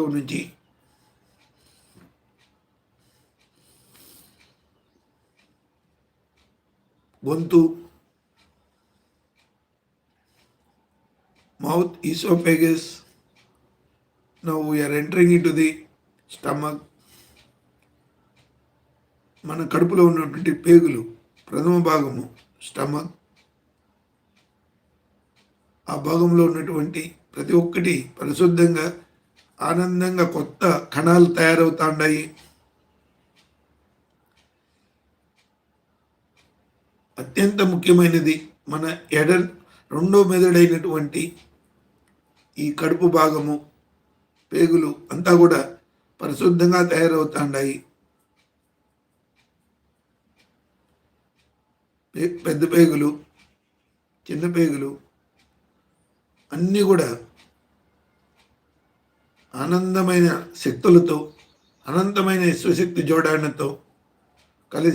నుంచి గొంతు, mouth, esophagus. Now we are entering into the stomach. మన కడుపులో ఉన్నటువంటి పేగులు ప్రథమ భాగము స్టమక్. ఆ భాగంలో ఉన్నటువంటి ప్రతి ఒక్కటి పరిశుద్ధంగా ఆనందంగా కొత్త కణాలు తయారవుతాయి. అత్యంత ముఖ్యమైనది మన రెండో మెదడైనటువంటి ఈ కడుపు భాగము పేగులు అంతా కూడా పరిశుద్ధంగా తయారవుతాయి. పెద్ద పేగులు, చిన్న పేగులు అన్నీ కూడా ఆనందమైన శక్తులతో, అనంతమైన విశ్వశక్తి జోడాణతో కలిసి